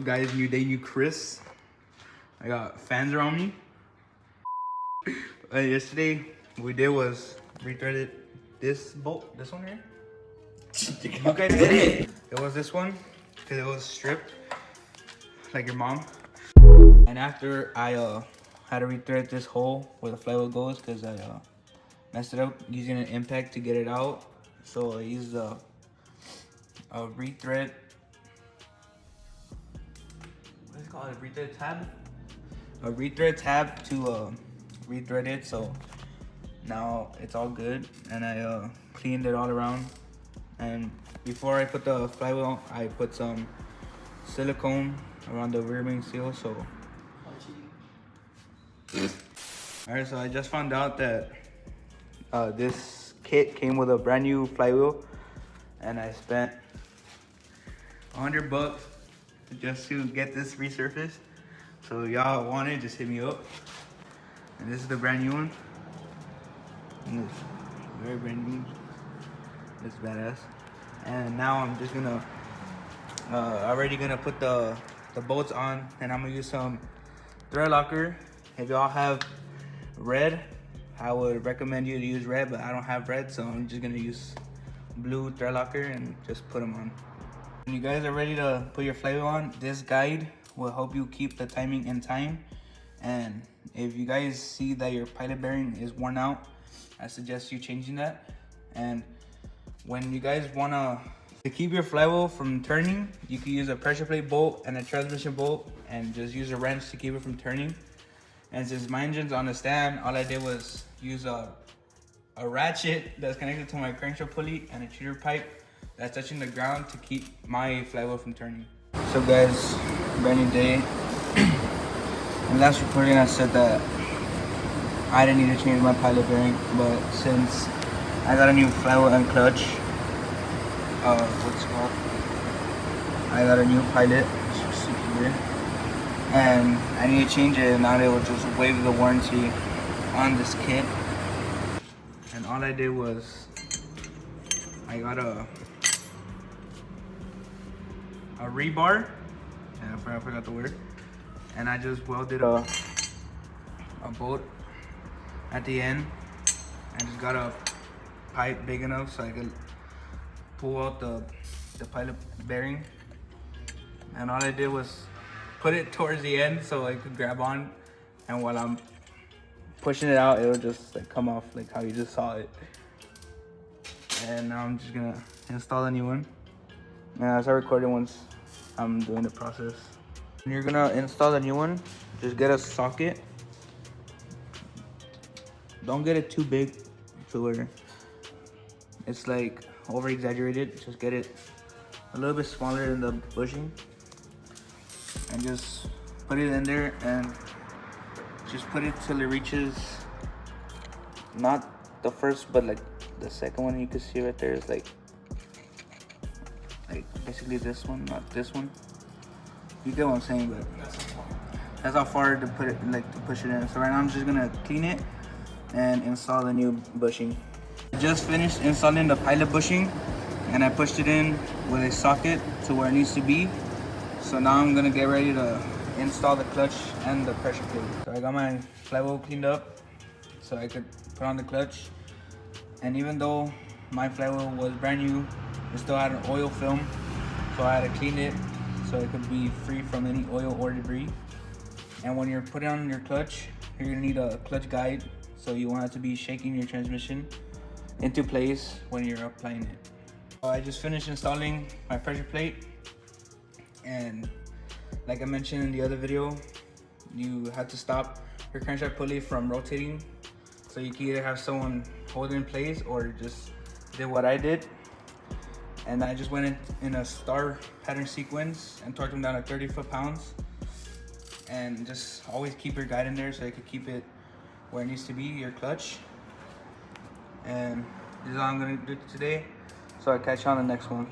up, guys? New day, new Chris. I got fans around me. Yesterday, what we did was rethreaded this bolt, this one here. You guys did it. It was this one because it was stripped, like your mom. And after I had to rethread this hole where the flywheel goes because I messed it up using an impact to get it out. So I used a rethread. What is it called? A rethread tab? A rethread tab to rethread it. So now it's all good. And I cleaned it all around. And before I put the flywheel, I put some silicone around the rear wing seal. So alright, so I just found out that this kit came with a brand new flywheel, and I spent $100 just to get this resurfaced. So y'all want it, just hit me up. And this is the brand new one. And it's very brand new. It's badass. And now I'm just gonna already gonna put the bolts on, and I'm gonna use some thread locker. If y'all have red, I would recommend you to use red, but I don't have red, so I'm just gonna use blue thread locker and just put them on. When you guys are ready to put your flywheel on, this guide will help you keep the timing in time. And if you guys see that your pilot bearing is worn out, I suggest you changing that. And when you guys wanna to keep your flywheel from turning, you can use a pressure plate bolt and a transmission bolt, and just use a wrench to keep it from turning. And since my engine's on the stand, all I did was use a ratchet that's connected to my crankshaft pulley and a cheater pipe that's touching the ground to keep my flywheel from turning. So guys, brand new day. In last recording I said that I didn't need to change my pilot bearing, but since I got a new flywheel and clutch, what's it called? I got a new pilot, as you see here, and I need to change it, and now they will just waive the warranty on this kit. And all I did was I got a rebar, and I forgot the word, and I just welded a bolt at the end. I just got a pipe big enough so I could pull out the pilot bearing, and all I did was put it towards the end so I could grab on, and while I'm pushing it out, it'll just like come off like how you just saw it. And now I'm just gonna install a new one. Now as I recorded once I'm doing the process. When you're gonna install the new one, just get a socket. Don't get it too big to where it's like over exaggerated. Just get it a little bit smaller than the bushing, and just put it in there, and just put it till it reaches not the first but like the second one. You can see right there is like basically this one, not this one. You get what I'm saying, but that's how far to put it, like to push it in. So right now I'm just gonna clean it and install the new bushing. I just finished installing the pilot bushing, and I pushed it in with a socket to where it needs to be. So now I'm gonna get ready to install the clutch and the pressure plate. So I got my flywheel cleaned up so I could put on the clutch. And even though my flywheel was brand new, it still had an oil film, so I had to clean it so it could be free from any oil or debris. And when you're putting on your clutch, you're gonna need a clutch guide, so you want it to be shaking your transmission into place when you're applying it. So I just finished installing my pressure plate, and like I mentioned in the other video, you have to stop your crankshaft pulley from rotating, so you can either have someone hold it in place or just did what I did. And I just went in a star pattern sequence and torqued them down to 30 foot-pounds. And just always keep your guide in there so you can keep it where it needs to be, your clutch. And this is all I'm gonna do today. So I'll catch you on the next one.